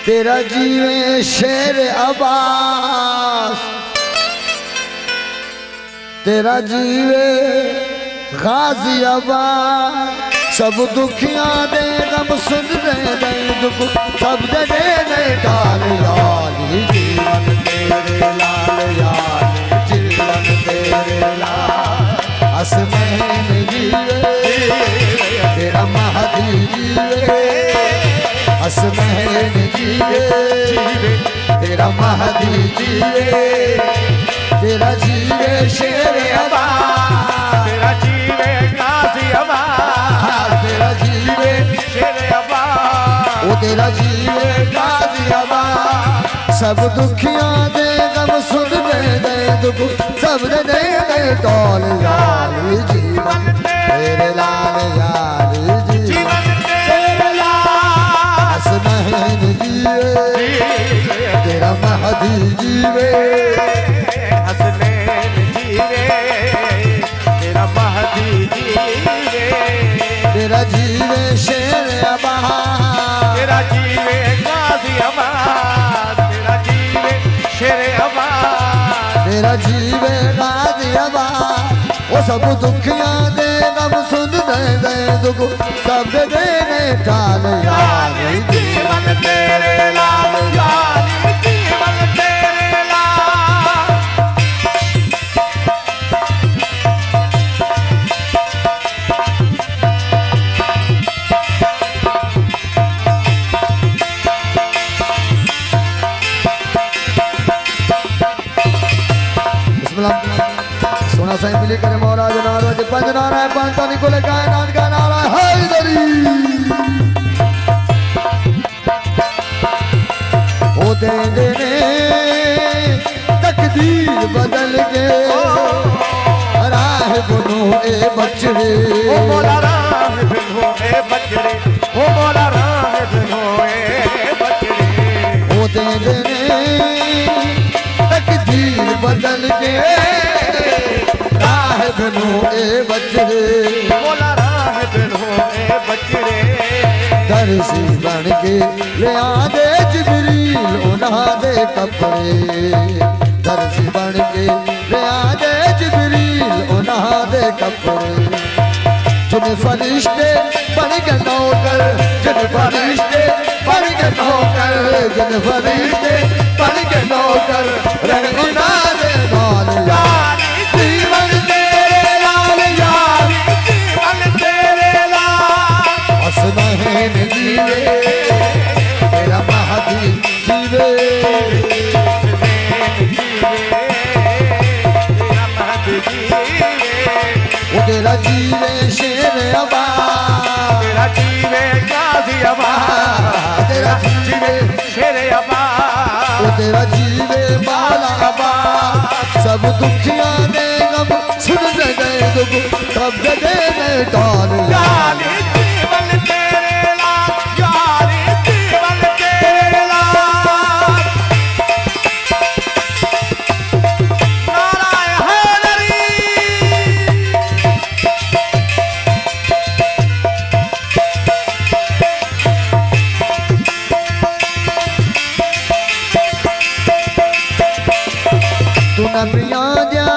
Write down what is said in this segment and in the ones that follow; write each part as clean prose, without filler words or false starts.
तेरा जीवे शेर अब्बास, तेरा जीवे गाजी अब्बास। सब दुखियां दे गम सुन रहे दे दुख सब दे दे डाल याली जीवन तेरे लाल याली जीवन तेरे लाल। असमैन जीवे तेरा महदी जीवे, असमैन जीवे तेरा महदी जीवे। तेरा जीवे शेर अब्बास, तेरा जीवे गाजी अब्बास, तेरा जीवे शेर अब्बास, ओ तेरा जीवे गाजी अब्बास। सब दुखियां दे गम सुन दे दुख सब दे दे टोल याली जीवन तेरे लाल याली जीवन तेरे लाल। असमैन जीवे तेरा महदी जीवे, हसनैन जीवे तेरा महदी जीवे। तेरा जीवे शेर अब्बास, तेरा जीवे गाजी अब्बास, तेरा जीवे शेर अब्बास, तेरा जीवे गाजी अब्बास। वो सब दुखियां दे गम सुन दे दुख सब दे दे टाल याली जीवन तेरे लाल याली जीवन तेरे लाल। सोना साईं मिली करे महाराज नाराज पंज नारा है पंता निकोले कायनात का नारा हैदरी। ओ देंगे ने तकदीर बदल के राह बनो ए बछड़े। ओ मोला राह बिनो ए बछड़े, ओ मोला राह बिनो ए बछड़े। ओ देंगे ने तकदीर बदल के राह बनो ए बछड़े, मोला राह बिनो ए बछड़े। दर्जी बन के ले आंदे जिबरील उन्हां दे कपड़े, दर्जी बन के ले आंदे जिबरील उन्हां दे कपड़े। जिन फरिश्ते बन के नौकर, जिन फरिश्ते बन के नौकर, जिन फरिश्ते बन के नौकर रंग उन्हां दे लाल याली जीवन तेरे लाल याली जीवन तेरे लाल। असमैन जीवे तेरा महदी जीवे, तेरा महदी जीवे। वो तेरा जीवे शेर अब्बास, तेरा जीवे गाजी अब्बास, तेरा जीवे शेर अब्बास, वो तेरा जीवे बाला अब्बास। सब दुखियां दे गम सुन दे दुख सब दे दे टोल याली जीवन तेरे लाल याली जीवन तेरे लाल। नारायण हैदरी। तू नबियां दिया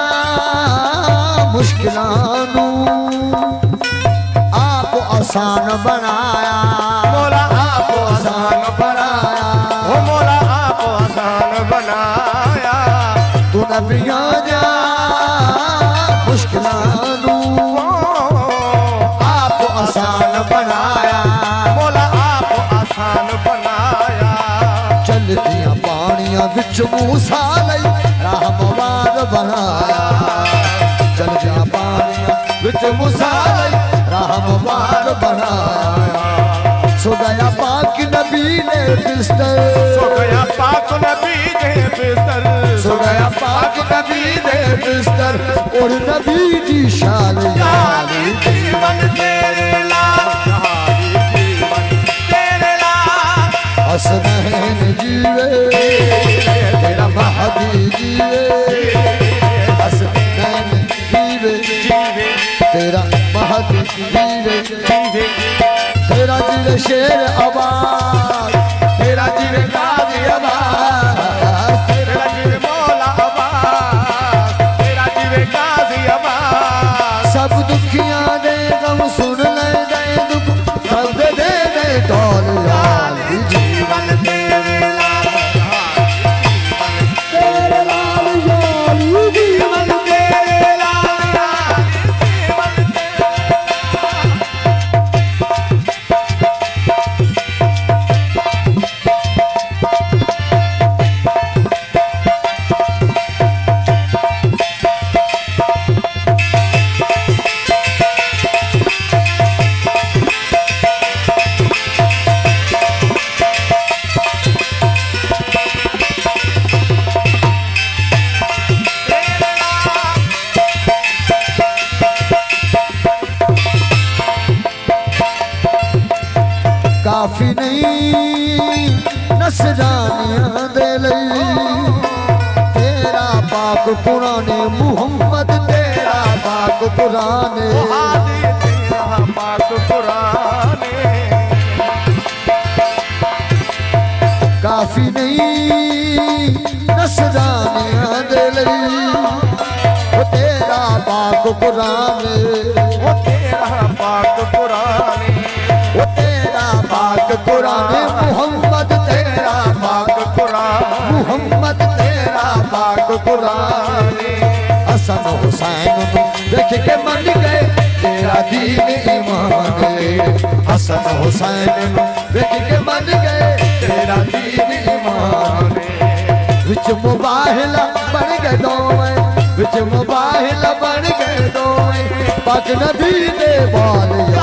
मुश्किलां नू आप आसान बनाया, मोला आप आसान बनाया, ओ मोला आप आसान बनाया। तू नबियां दिया मुश्किलां नू आप आसान बनाया, मोला आप आसान बनाया। चलदियां पानियां विच मूसा लई रहमवार बनाया, चलदियां पानियां विच मूसा लई रहमवार बनाया। सो गया पाक नबी ने बिस्तर, सो गया पाक नबी ने बिस्तर, सो गया पाक नबी ने बिस्तर और नबी की शान याली जीवन तेरे लाल याली जीवन तेरे लाल। असमैन जीवे तेरा महदी जीवे, असमैन जीवे तेरा महदी जीवे, तेरा जीवे शेर अब्बास, तेरा जीवे जीवन तेरे लाल तेरे लाल यारी जीवन तेरे लाल जीवन काफी नहीं नसरानियां दे लई तेरा पाक कुराने मुहम्मद तेरा पाक कुराने आदि तेरा पाक कुराने काफी नहीं नसरानियां दे लई वो तेरा पाक कुराने वो तेरा पाक कुराने वो तेरा पाक कुराने मुहम्मद तेरा पाक कुरान मुहम्मद तेरा पाक कुराने हसन हुसैन नू देख के मन गए तेरा दीन ईमान हसन हुसैन नू देख के मन गए तेरा दीन ईमान विच मुबाहिला बन गए दोवें विच मुबाहिला बन गए दोवें पाक नबी दे बाल